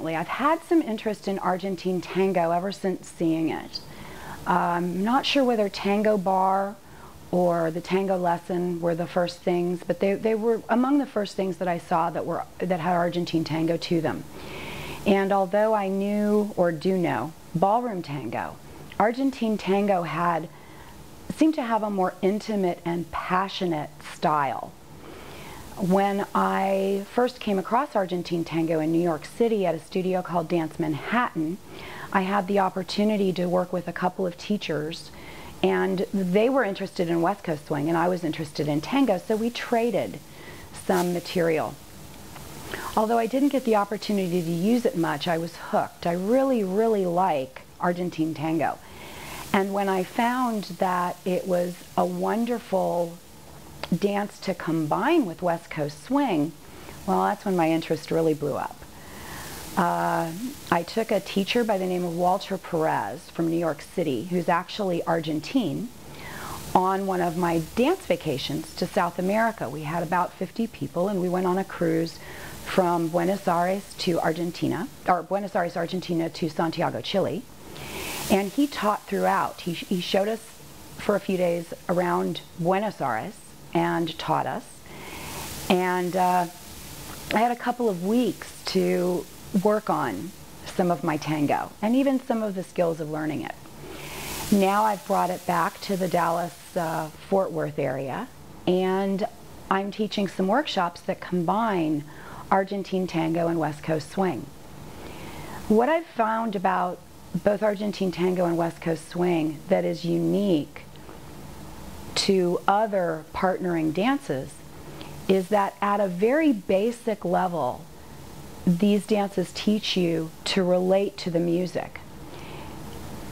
recently. I've had some interest in Argentine tango ever since seeing it. I'm not sure whether tango bar or the tango lesson were the first things, but they were among the first things that I saw that had Argentine tango to them. And although I knew, or do know, ballroom tango, Argentine tango seemed to have a more intimate and passionate style. When I first came across Argentine tango in New York City at a studio called Dance Manhattan, I had the opportunity to work with a couple of teachers, and they were interested in West Coast swing and I was interested in tango, so we traded some material. Although I didn't get the opportunity to use it much, I was hooked. I really, really like Argentine tango. And when I found that it was a wonderful dance to combine with West Coast swing, well, that's when my interest really blew up. I took a teacher by the name of Walter Perez from New York City, who's actually Argentine, on one of my dance vacations to South America. We had about 50 people and we went on a cruise from Buenos Aires to Argentina, or Buenos Aires, Argentina to Santiago, Chile. And he taught throughout. He showed us for a few days around Buenos Aires and taught us. And I had a couple of weeks to work on some of my tango and even some of the skills of learning it. Now I've brought it back to the Dallas Fort Worth area, and I'm teaching some workshops that combine Argentine tango and West Coast swing. What I've found about both Argentine tango and West Coast swing that is unique to other partnering dances is that at a very basic level, these dances teach you to relate to the music.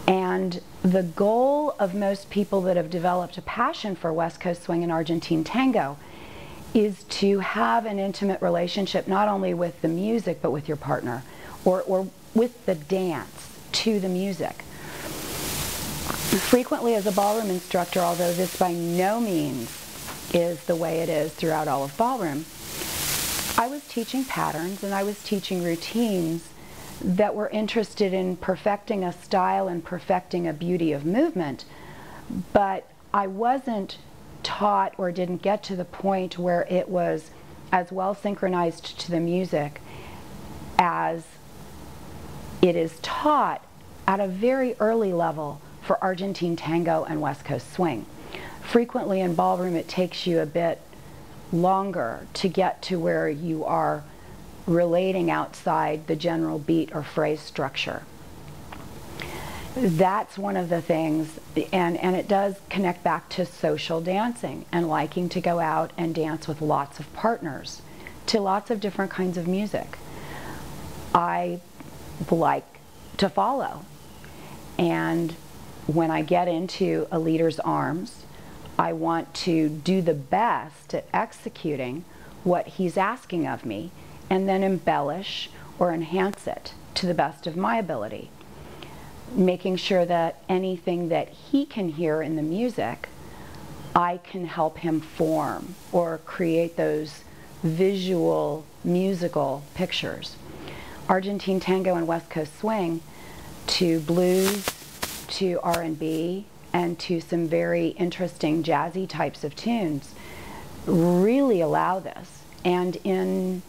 And the goal of most people that have developed a passion for West Coast swing and Argentine tango is to have an intimate relationship not only with the music but with your partner, or with the dance to the music. Frequently as a ballroom instructor, although this by no means is the way it is throughout all of ballroom, I was teaching patterns and I was teaching routines that were interested in perfecting a style and perfecting a beauty of movement, but I wasn't taught or didn't get to the point where it was as well synchronized to the music as it is taught at a very early level for Argentine tango and West Coast swing. Frequently in ballroom it takes you a bit longer to get to where you are relating outside the general beat or phrase structure. That's one of the things, and it does connect back to social dancing and liking to go out and dance with lots of partners to lots of different kinds of music. I like to follow, and when I get into a leader's arms, I want to do the best at executing what he's asking of me and then embellish or enhance it to the best of my ability, making sure that anything that he can hear in the music, I can help him form or create those visual musical pictures. Argentine tango and West Coast swing to blues, to R&B, and to some very interesting jazzy types of tunes really allow this. And in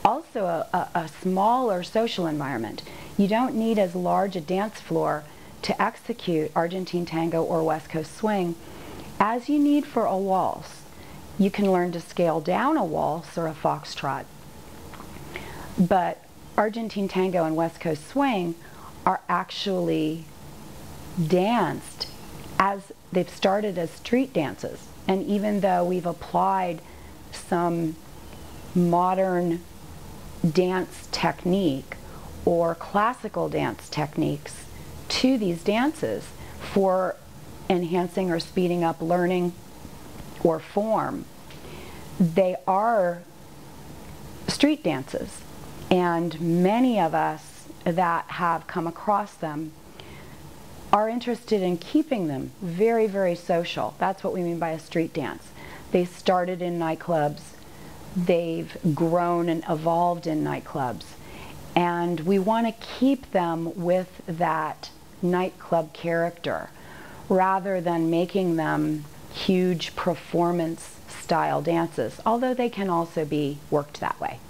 also a smaller social environment, you don't need as large a dance floor to execute Argentine tango or West Coast swing as you need for a waltz. You can learn to scale down a waltz or a foxtrot, but Argentine tango and West Coast swing are actually danced as they've started as street dances. And even though we've applied some modern dance technique or classical dance techniques to these dances for enhancing or speeding up learning or form, they are street dances. And many of us that have come across them are interested in keeping them very, very social. That's what we mean by a street dance. They started in nightclubs, they've grown and evolved in nightclubs, And we want to keep them with that nightclub character rather than making them huge performance style dances, although they can also be worked that way.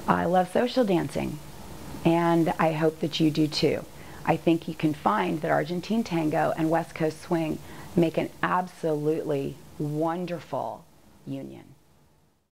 I love social dancing, and I hope that you do too. I think you can find that Argentine tango and West Coast swing make an absolutely wonderful union.